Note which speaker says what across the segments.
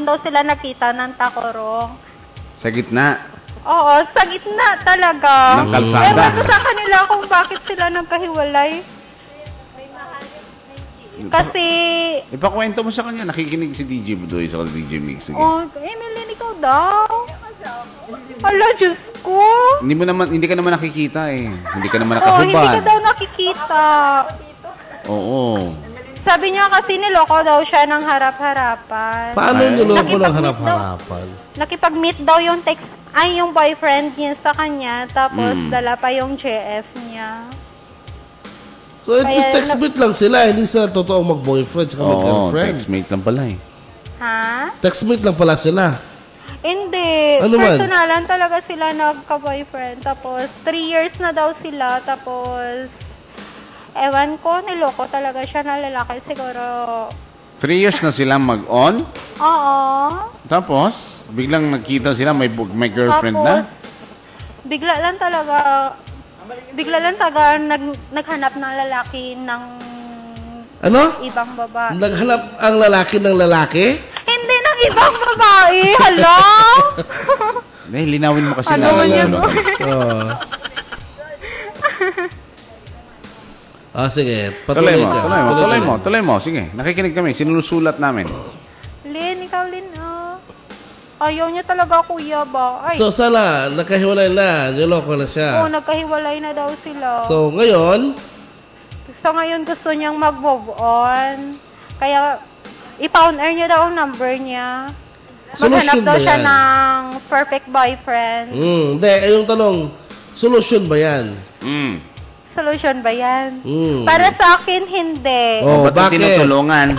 Speaker 1: daw sila nakita ng Tacorong.
Speaker 2: Sa gitna?
Speaker 1: Oo, sa gitna talaga.
Speaker 2: Ng kalsada?
Speaker 1: Ewan ko sa kanila kung bakit sila nagkahiwalay. Kasi...
Speaker 2: Ipakwento mo sa kanya. Nakikinig si DJ Budoy sa DJ Mix. Sige.
Speaker 1: Oh, Emily, ikaw daw. Ala, Diyos ko.
Speaker 2: Hindi ka naman nakikita eh. Hindi ka naman
Speaker 1: Oh, hindi
Speaker 2: nakahubad.
Speaker 1: ka daw nakikita.
Speaker 2: Oo.
Speaker 1: Sabi niya kasi niloko daw siya ng harap-harapan.
Speaker 3: Paano niloko ng harap-harapan?
Speaker 1: Nakipag-meet daw yung yung boyfriend niya sa kanya, tapos dala pa yung JF niya.
Speaker 3: So, it was text-mate lang sila. Hindi sila totoong mag-boyfriend tsaka mag-girlfriend.
Speaker 2: Text-mate lang pala eh.
Speaker 1: Ha?
Speaker 3: Text-mate lang pala sila.
Speaker 1: Hindi.
Speaker 3: Ano man?
Speaker 1: Personalan talaga sila nagka-boyfriend. Tapos, 3 years na daw sila. Tapos, ewan ko, niloko talaga siya na lalaki. Siguro...
Speaker 2: 3 years na sila mag-on?
Speaker 1: Oo.
Speaker 2: Tapos, biglang nagkita sila, may girlfriend
Speaker 1: Tapos,
Speaker 2: na?
Speaker 1: Bigla lang talaga naghanap ng lalaki ng
Speaker 3: Ano?
Speaker 1: ibang babae.
Speaker 3: Naghanap ang lalaki ng lalaki?
Speaker 1: Hindi ng ibang babae. Hala?
Speaker 2: Dahil linawin mo kasi
Speaker 1: Ano
Speaker 2: na
Speaker 1: yun?
Speaker 3: Oo. Sige. Patuloy ka.
Speaker 2: Tuloy mo. Sige, nakikinig kami. Sinusulat namin.
Speaker 1: Lin, ikaw Lin. Ayaw niya talaga, kuya ba? Ay.
Speaker 3: So, sana, nakahiwalay na. Niloko na siya.
Speaker 1: Oo, nagkahiwalay na daw sila.
Speaker 3: So, ngayon?
Speaker 1: So, ngayon gusto niyang mag-move on. Kaya, i-found niya daw ang number niya. Maghanap daw siya ng perfect boyfriend.
Speaker 3: Hindi, yung tanong, solusyon ba yan?
Speaker 1: Solution ba yan? Para sa akin, hindi.
Speaker 3: Oh,
Speaker 2: Ba't
Speaker 3: bakit?
Speaker 2: tinutulungan?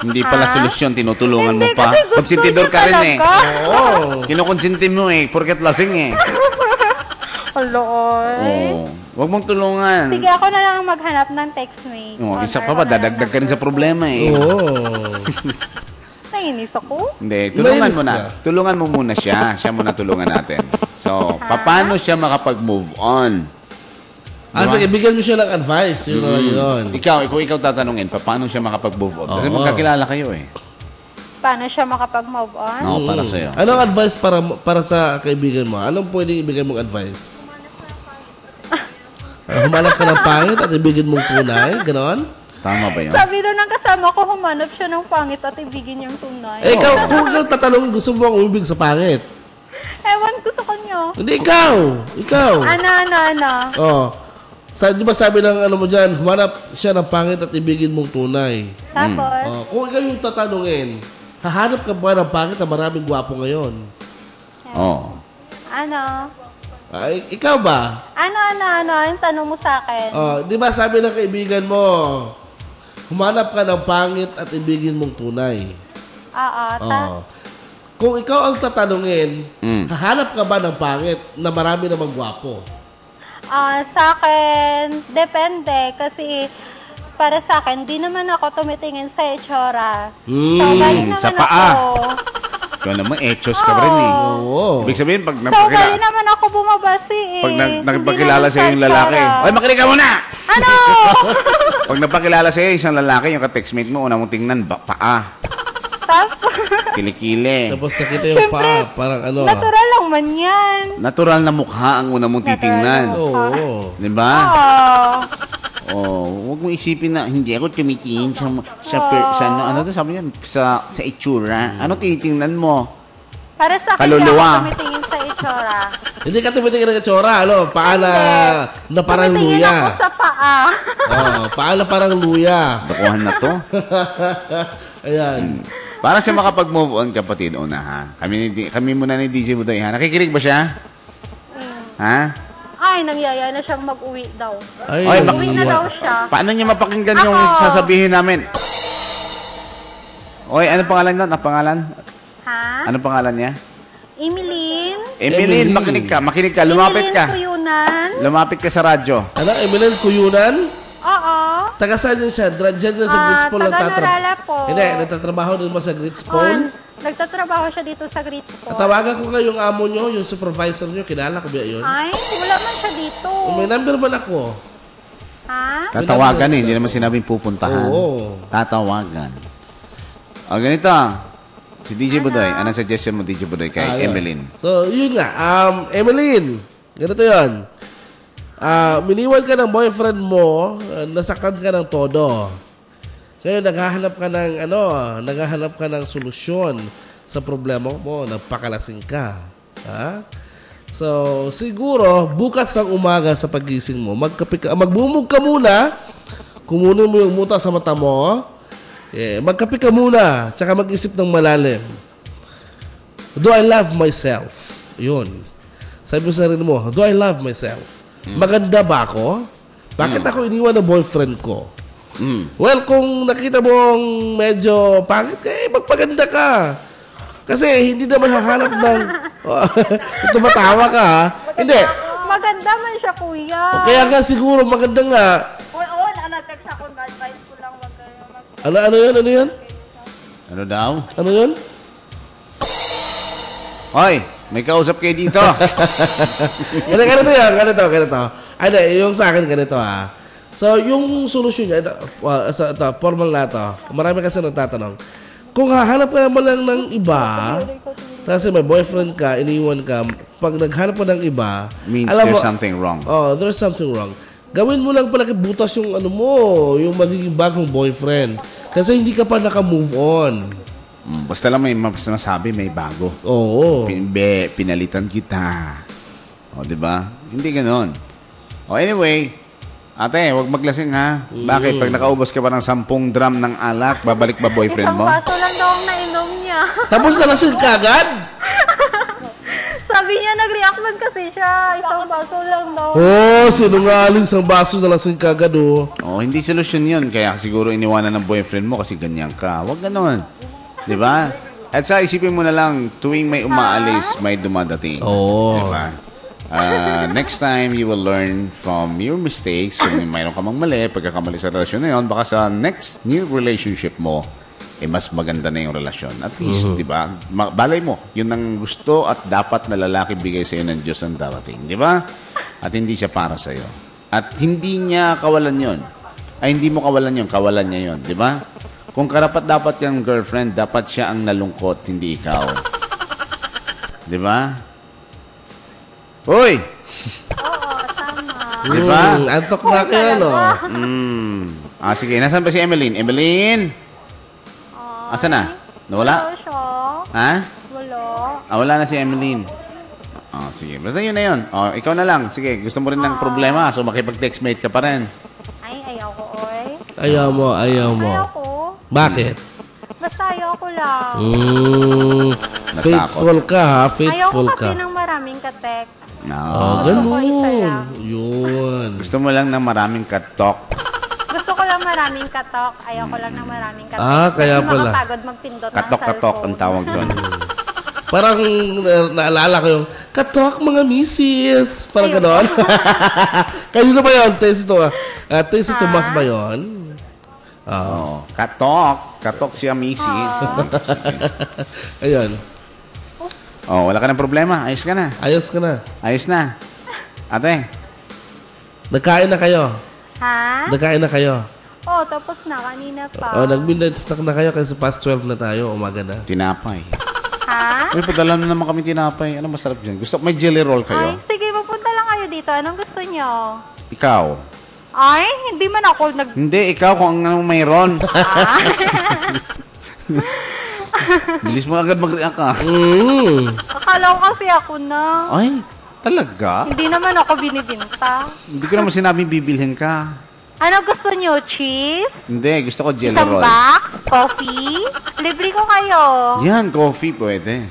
Speaker 2: Hindi pala solusyon, tinutulungan mo pa.
Speaker 1: Kasi gusto
Speaker 2: Konsentidor
Speaker 1: niya
Speaker 2: ka rin eh.
Speaker 1: talaga.
Speaker 3: Oo.
Speaker 2: Kinukonsinti mo eh, porket lasing eh.
Speaker 1: Aloy.
Speaker 2: Huwag mong tulungan.
Speaker 1: Sige, ako na lang maghanap ng textmate.
Speaker 2: Isa pa ba, dadagdag ka rin sa problema eh.
Speaker 3: Oo.
Speaker 1: Nainis ako.
Speaker 2: Hindi, tulungan
Speaker 3: Nainis
Speaker 2: mo na.
Speaker 3: ka.
Speaker 2: Tulungan mo muna siya. Siya muna tulungan natin. So, paano siya makapag-move on?
Speaker 3: Sige, bigyan mo siya ng advice. Yun.
Speaker 2: Ikaw tatanungin, paano siya makapag-move on? Kasi magkakilala kayo eh.
Speaker 1: Paano siya makapag-move on?
Speaker 2: Oo, para sa'yo.
Speaker 3: Anong advice para sa kaibigan mo? Anong pwedeng ibigay mong advice? Humanap ka ng pangit at ibigin mong tunay? Ganon?
Speaker 2: Tama ba yun?
Speaker 1: Sabi doon ng kasama ko, humanap siya ng pangit at ibigin niyang tunay.
Speaker 3: Ikaw, kung ikaw tatanungin, gusto mo ang umibig sa pangit?
Speaker 1: Ewan ko sa kanya.
Speaker 3: Hindi, ikaw.
Speaker 1: Ana.
Speaker 3: Di ba sabi ng mo dyan, humanap siya ng pangit at ibigin mong tunay.
Speaker 1: Tapos?
Speaker 3: Kung ikaw yung tatanungin, hahanap ka ba ng pangit na maraming gwapo ngayon?
Speaker 2: Oo.
Speaker 1: Ano?
Speaker 3: Ikaw ba?
Speaker 1: Ano? Yung tanong mo sa akin.
Speaker 3: Di ba sabi ng kaibigan mo, humanap ka ng pangit at ibigin mong tunay. Kung ikaw ang tatanungin, hahanap ka ba ng pangit na marami namang gwapo?
Speaker 1: Sa akin, depende. Kasi para sa akin, di naman ako tumitingin sa itsura. So, galing naman
Speaker 2: sa paa.
Speaker 1: ako.
Speaker 2: Ikaw naman, echos ka rin eh.
Speaker 3: Oo.
Speaker 2: Ibig sabihin, pag
Speaker 1: So, galing naman ako bumabasi eh.
Speaker 2: Pag nakipagkilala
Speaker 1: Hindi
Speaker 2: sa'yo
Speaker 1: naman
Speaker 2: yung
Speaker 1: sa
Speaker 2: lalaki,
Speaker 1: itsura.
Speaker 2: ay, makinig ka muna!
Speaker 1: Ano?
Speaker 2: Pag napakilala sa'yo isang lalaki, yung ka-textmate mo, una mong tingnan, paa.
Speaker 1: Tapos,
Speaker 2: Kilikili.
Speaker 3: Tapos nakita yung paa, parang ano.
Speaker 1: natural lang man yan.
Speaker 2: Natural na mukha ang una mong titingnan.
Speaker 3: Oo.
Speaker 2: Diba?
Speaker 1: Oh.
Speaker 2: Huwag mo isipin na hindi ako tumitingin sa ano to sabi niya sa itsura. Ano titingnan mo?
Speaker 1: Para sa akin,
Speaker 2: Kaluluwa.
Speaker 1: ako tumitingin sa itsura.
Speaker 3: Hindi ka tumitingin ng itsura, paa na parang
Speaker 1: Tumitingin
Speaker 3: luya.
Speaker 1: ako sa paa.
Speaker 3: Paa na parang luya.
Speaker 2: Dakuhan na to.
Speaker 3: Ayan.
Speaker 2: Para siya makapag-move on, kapatid, una ha. Kami muna ni DJ Budoy ha. Nakikinig ba siya? Ha?
Speaker 1: Ay, nangyaya na siyang mag-uwi daw.
Speaker 3: Ay,
Speaker 1: Uwi na daw siya.
Speaker 2: Paano niya mapakinggan yung sasabihin namin? Oy, ano pangalan niya? Pangalan?
Speaker 1: Ha?
Speaker 2: Ano pangalan niya?
Speaker 1: Emeline,
Speaker 2: makinig ka. Lumapit ka.
Speaker 1: Kuyunan.
Speaker 2: Lumapit ka sa radyo.
Speaker 3: Ano, Emeline Kuyunan?
Speaker 1: Oo.
Speaker 3: Taga saan din siya? Diyan din sa Gritspol
Speaker 1: taga Norala po.
Speaker 3: Hindi, nagtatrabaho din ba sa Gritspol?
Speaker 1: Nagtatrabaho siya dito sa Gritspol.
Speaker 3: Tawagan ko nga yung amo nyo, yung supervisor nyo. Kilala ko ba yun?
Speaker 1: Ay, wala man siya dito.
Speaker 3: May number man ako.
Speaker 1: Ha?
Speaker 2: Tatawagan hindi naman sinabing pupuntahan.
Speaker 3: Oo.
Speaker 2: Tatawagan. Ganito. Si DJ Budoy, anong suggestion mo, DJ Budoy, kay
Speaker 3: Yun.
Speaker 2: Emeline?
Speaker 3: So, yun nga. Emeline, ganito yun. Miniwan ka ng boyfriend mo, nasaktan ka ng todo. Ngayon, naghahanap ka ng solusyon sa problema mo, nagpakalasing ka. Ha? So, siguro, bukas ang umaga sa pagising mo, magbumog ka muna, kumunin mo yung muta sa mata mo, magkape ka muna, tsaka mag-isip ng malalim. Do I love myself? Yun. Sabi mo sa sarili mo, do I love myself? Maganda ba ako? Bakit ako iniwan ng boyfriend ko? Well, kung nakita mong medyo pangit ka, magpaganda ka. Kasi hindi naman hahanap ng... Tumatawa ka, ha? Hindi.
Speaker 1: Maganda man siya, kuya.
Speaker 3: Kaya nga siguro maganda nga.
Speaker 1: Oo, nag-text ako, advice ko lang wag kayo
Speaker 3: Ano yun? Ano yun?
Speaker 2: Ano daw?
Speaker 3: Ano yun?
Speaker 2: Hoy, may kausap kayo dito.
Speaker 3: Ganito yan. Ganito. Ano, yung sa akin ganito, ha? So, yung solusyon niya, ito, formal na ito. Marami kasi nagtatanong. Kung hahanap ka naman lang ng iba, kasi may boyfriend ka, iniwan ka, pag naghanap ka ng iba,
Speaker 2: Means
Speaker 3: alam
Speaker 2: there's
Speaker 3: mo,
Speaker 2: something wrong.
Speaker 3: Oh, there's something wrong. Gawin mo lang pala butas yung ano mo, yung magiging bagong boyfriend. Kasi hindi ka pa naka-move on.
Speaker 2: Basta lang may masasabi, may bago.
Speaker 3: Oo.
Speaker 2: Pinalitan kita. O, diba? Hindi ganon. O, anyway, ate, huwag maglasing ha. Bakit? Pag nakaubos ka pa ng 10 drum ng alak, babalik ba boyfriend
Speaker 1: Isang
Speaker 2: mo?
Speaker 1: baso lang daw ang nainom niya.
Speaker 3: Tapos nalasing ka agad?
Speaker 1: Sabi niya, nag-react man kasi siya. Isang baso lang daw.
Speaker 3: Oh, sinungaling isang baso nalasing ka agad, oh.
Speaker 2: O, hindi solusyon yun. Kaya siguro iniwanan ng boyfriend mo kasi ganyan ka. Huwag ganon. Diba? At sa isipin mo na lang, tuwing may umaalis, may dumadating.
Speaker 3: Oo.
Speaker 2: Diba? Next time, you will learn from your mistakes. Kung may mayroon ka mang mali, pagkakamali sa relasyon na yun, baka sa next new relationship mo, mas maganda na yung relasyon. At least, di ba? Balay mo, yun ang gusto at dapat na lalaki bigay sa'yo ng Diyos ang darating. Di ba? At hindi siya para sa'yo. At hindi niya kawalan yun. Ay, hindi mo kawalan yun. Kawalan niya yun. Di ba? Kung karapat dapat yung girlfriend, dapat siya ang nalungkot, hindi ikaw. Di ba? Uy!
Speaker 1: Oo, tama.
Speaker 2: Di ba?
Speaker 3: Antok na kayo, no?
Speaker 2: Sige. Nasaan ba si Emeline? Emeline? Asan na? Nawala?
Speaker 1: Wala siya.
Speaker 2: Ha?
Speaker 1: Wala.
Speaker 2: Wala na si Emeline. Sige. Basta yun na yun. Ikaw na lang. Sige, gusto mo rin ng problema. So, makipag-textmate ka pa rin.
Speaker 1: Ay, ayaw ko, oy.
Speaker 3: Ayaw mo.
Speaker 1: Ayaw ko.
Speaker 3: Bakit?
Speaker 1: Basta ayaw ko lang.
Speaker 3: Faithful ka, ha?
Speaker 1: Ayaw ko
Speaker 3: Faithful
Speaker 1: kasi
Speaker 3: ka.
Speaker 1: ng maraming katek.
Speaker 2: No.
Speaker 1: Gusto ko isa
Speaker 3: Ganun.
Speaker 1: lang.
Speaker 3: Yun.
Speaker 2: Gusto mo lang ng maraming katok.
Speaker 1: Gusto ko lang maraming katok. Ayaw ko lang ng maraming katok.
Speaker 3: Kaya
Speaker 1: Hindi
Speaker 3: pala.
Speaker 1: makapagod magpindot ng
Speaker 2: Katok-katok ang
Speaker 1: cellphone.
Speaker 2: tawag doon.
Speaker 3: Parang naalala ko yung, katok mga misis. Parang gano'n. Kayo na ba yun? Tesi Tomas ba yun?
Speaker 2: Oo. Katok. Katok siya, misis.
Speaker 3: Ayun.
Speaker 2: Wala ka ng problema. Ayos ka na.
Speaker 3: Ayos ka na.
Speaker 2: Ayos na. Ate.
Speaker 3: Nagkain na kayo.
Speaker 1: Ha?
Speaker 3: Nagkain na kayo.
Speaker 1: Oo, tapos na. Kanina pa.
Speaker 3: Nag-midnight snack na kayo kasi past 12 na tayo. Umaga na.
Speaker 2: Tinapay.
Speaker 1: Ha?
Speaker 2: May padala na naman kami tinapay. Ano masarap dyan? Gusto may jelly roll
Speaker 1: Ay,
Speaker 2: kayo?
Speaker 1: sige, mapunta lang kayo dito. Anong gusto nyo?
Speaker 2: Ikaw.
Speaker 1: Ay, hindi man ako
Speaker 2: Hindi, ikaw kung ano mayroon. Bilis mo agad mag-react ka.
Speaker 1: Akala ko kasi ako na.
Speaker 2: Ay, talaga?
Speaker 1: Hindi naman ako binibinta.
Speaker 2: Hindi ko naman sinabing bibilhin ka.
Speaker 1: Ano gusto nyo? Cheese?
Speaker 2: Hindi, gusto ko jelly
Speaker 1: Isang
Speaker 2: roll.
Speaker 1: box? Coffee? Libre ko kayo.
Speaker 2: Yan, coffee pwede.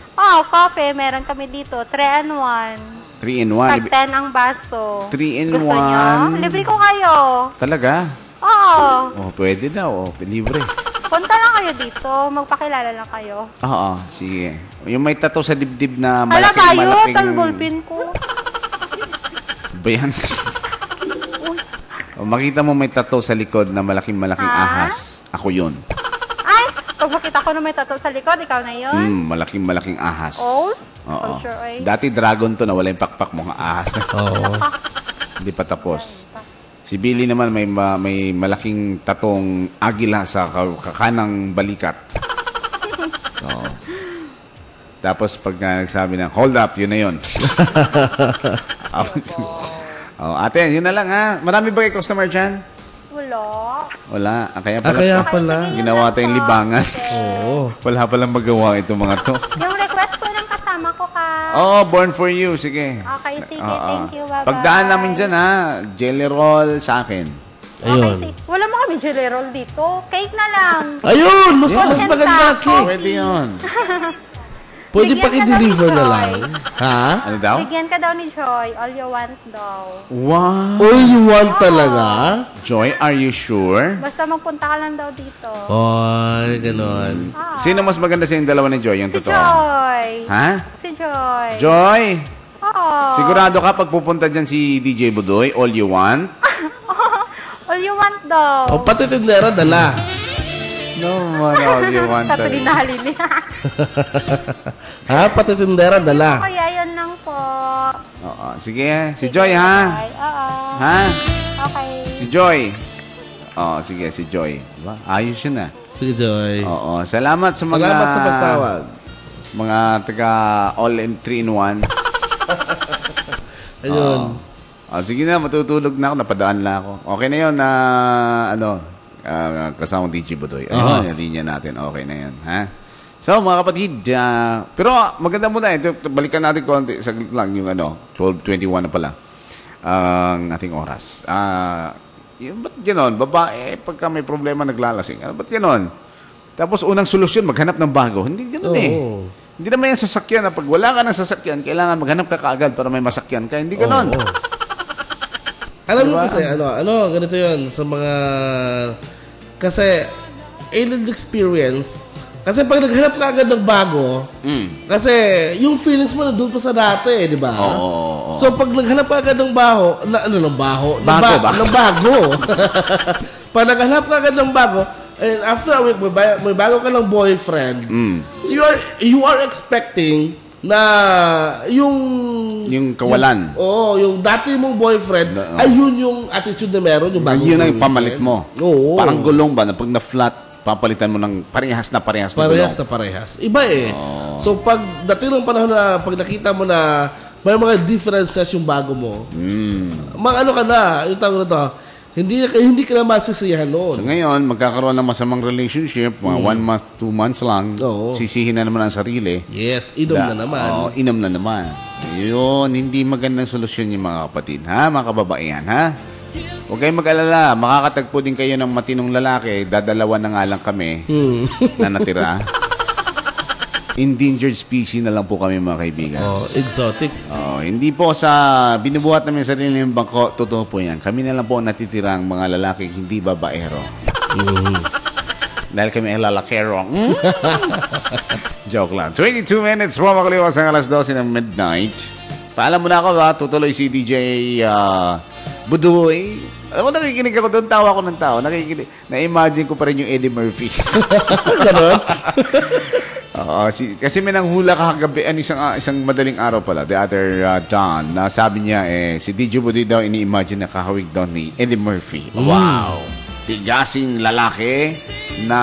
Speaker 1: Coffee. Meron kami dito. 3-in-1.
Speaker 2: 3-in-1.
Speaker 1: Tag 10 ang baso.
Speaker 2: 3-in-1.
Speaker 1: Gusto nyo? Libre ko kayo.
Speaker 2: Talaga?
Speaker 1: Oo.
Speaker 2: Pwede daw. Libre.
Speaker 1: Punta lang kayo dito. Magpakilala lang kayo.
Speaker 2: Oo, sige. Yung may tattoo sa dibdib na
Speaker 1: Hala
Speaker 2: malaking
Speaker 1: kayo,
Speaker 2: malaking...
Speaker 1: tal ballpen ko.
Speaker 2: Ba yan? Makita mo may tattoo sa likod na malaking ahas. Ako yun.
Speaker 1: Ay, pag makita ko na may tattoo sa likod, ikaw na yun.
Speaker 2: Malaking ahas.
Speaker 1: Oh?
Speaker 2: Oo.
Speaker 1: Sure, ay.
Speaker 2: Dati dragon to na wala yung pakpak mo ahas na.
Speaker 3: Oo.
Speaker 2: Hindi pa tapos. Si Billy naman may malaking tatong agila sa kanang balikat. Oo. Tapos pag nagsabi ng, hold up, yun na yun. Ate, yun na lang ha. Marami ba kayo customer dyan? Wala. Kaya pala. Ginawa tayong libangan.
Speaker 3: Oo.
Speaker 2: Wala palang magawa itong mga to.
Speaker 1: Yung request po ng kasama ko ka.
Speaker 2: Born for you. Sige.
Speaker 1: Okay, sige. Thank you. Bye-bye.
Speaker 2: Pagdaan namin dyan ha. Jelly roll sa akin.
Speaker 3: Ayun.
Speaker 1: Okay, wala mo kami jelly roll dito. Cake na lang.
Speaker 3: Ayun! Mas maganda cake.
Speaker 2: Pwede yun.
Speaker 3: Pwede
Speaker 1: Bigyan
Speaker 3: pa
Speaker 1: ka daw
Speaker 3: i-deliver
Speaker 1: ni
Speaker 3: na
Speaker 1: Joy.
Speaker 3: lang. Ha?
Speaker 2: Ano daw?
Speaker 1: Bigyan ka daw ni Joy. All you want daw.
Speaker 2: Wow.
Speaker 3: All you want talaga?
Speaker 2: Joy, are you sure?
Speaker 1: Basta magpunta ka lang daw dito.
Speaker 3: Ay, ganon.
Speaker 2: Sino mas maganda sa yung dalawa ni Joy? Yung
Speaker 1: Si
Speaker 2: totoo?
Speaker 1: Joy.
Speaker 2: Ha?
Speaker 1: Si Joy.
Speaker 2: Joy?
Speaker 1: Oo.
Speaker 2: Sigurado ka pag pupunta dyan si DJ Budoy, all you want?
Speaker 1: All you want daw.
Speaker 3: O, pati tindera, dala.
Speaker 2: No man, all you want.
Speaker 1: Sa tulinahali niya.
Speaker 3: Ha? Pati tindera, dala.
Speaker 1: Kaya yan lang po.
Speaker 2: Oo. Sige, si Joy ha?
Speaker 1: Bye. Oo.
Speaker 2: Ha?
Speaker 1: Okay.
Speaker 2: Si Joy. Sige, si Joy. Diba? Ayos yun ah.
Speaker 3: Sige, Joy.
Speaker 2: Oo. Salamat sa mga...
Speaker 3: Salamat sa pagtawag.
Speaker 2: Mga taga all in 3-in-1.
Speaker 3: Ayun.
Speaker 2: Sige na, matutulog na ako. Napadaan lang ako. Okay na yun na kasamang DJ Budoy. Ayun, yung linya natin. Okay na yun. Ha? So, mga kapatid, pero maganda muna. Ito, balikan natin konti. Saglit lang yung 12:21 na pala ang ating oras. Ba't gano'n? Babae, pagka may problema naglalasing. Ba't gano'n? Tapos unang solusyon, maghanap ng bago. Hindi gano'n Hindi naman yung sasakyan na pag wala ka ng sasakyan, kailangan maghanap ka kaagad para may masakyan ka. Hindi gano'n.
Speaker 3: Alam mo kasi, ganito yun sa mga... Kasi, alien experience, kasi pag naghanap ka agad ng bago, kasi yung feelings mo nandun pa sa dati, di ba?
Speaker 2: Oo.
Speaker 3: So, pag naghanap ka agad ng bago, ng bago. Pag naghanap ka agad ng bago, and after a week, may bago ka ng boyfriend, so you are expecting na yung
Speaker 2: kawalan.
Speaker 3: Yung dati mong boyfriend, ayun yung attitude na meron, yung bagong
Speaker 2: yun ang
Speaker 3: boyfriend.
Speaker 2: pamalit mo.
Speaker 3: Oo.
Speaker 2: Parang gulong ba na pag na-flat, papalitan mo ng parehas na
Speaker 3: Parehas
Speaker 2: gulong.
Speaker 3: sa parehas. Iba So, pag dating ng panahon na pag nakita mo na may mga differences yung bago mo, ka na, yung tawag na to, hindi ka na masisiyahan
Speaker 2: So
Speaker 3: noon.
Speaker 2: ngayon, magkakaroon ng masamang relationship, mga 1 month, 2 months lang,
Speaker 3: Oo.
Speaker 2: sisihin na naman ang sarili.
Speaker 3: Yes, inom na naman.
Speaker 2: Inom na naman. Yun, hindi magandang solusyon yung mga kapatid, ha? Mga kababaihan, ha? Huwag kayong mag-alala, makakatagpo din kayo ng matinong lalaki, dadalawan na nga lang kami na natira. Endangered species na lang po kami, mga kaibigan.
Speaker 3: Exotic.
Speaker 2: Hindi po sa binubuhat namin sa sarili ng bangko, totoo po yan. Kami na lang po natitirang mga lalaki, hindi babaero. Dahil kami ay lalakero. Joke lang. 22 minutes, makaliwas ang alas 12 ng midnight. Paalam mo na ako, tutuloy si DJ Budoy. Alam mo, nakikinig ako doon, tawa ko ng tao. Na-imagine ko pa rin yung Eddie Murphy.
Speaker 3: Ganon?
Speaker 2: Kasi may nanghula kagabi, isang madaling araw pala, the other dawn, na sabi niya, si DJ Budoy daw, ini-imagine na kahawig daw ni Eddie Murphy. Wow! Tigasing lalaki na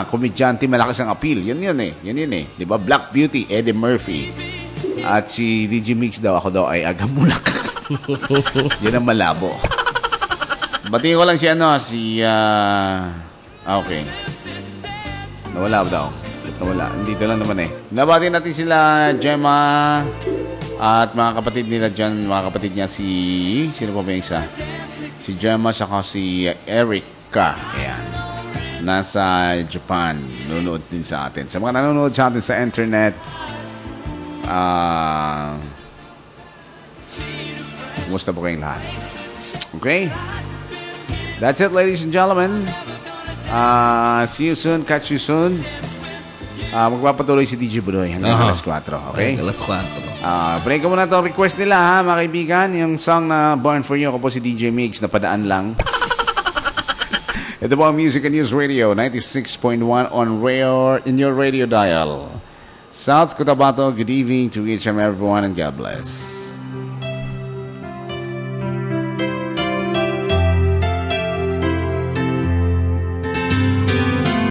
Speaker 2: komedyante, malakas ang appeal. Yan yun eh. Di ba? Black Beauty, Eddie Murphy. At si DJ Mix daw, ako daw ay agamulak. Yan ang malabo. Batiin ko lang okay. Nawala ba daw? Nawala. Dito lang naman eh. Nabati natin sila Gemma at mga kapatid nila dyan, mga kapatid niya sino pa ba yung isa? Si Gemma saka si Erica. Ayan. Nasa Japan. Nanonood din sa atin. Sa mga nanonood sa atin sa internet, kumusta po kayong lahat? Okay? That's it, ladies and gentlemen. See you soon. Catch you soon. Magpapatuloy si DJ Budoy hanggang alas 4. Okay?
Speaker 3: Alas 4.
Speaker 2: Break ko muna itong request nila, ha, mga kaibigan. Yung song na Born For You, ako po si DJ Mix, na padaan lang. Ito po ang Music and News Radio, 96.1 in your radio dial. South Cotabato, good evening to each and everyone, and God bless.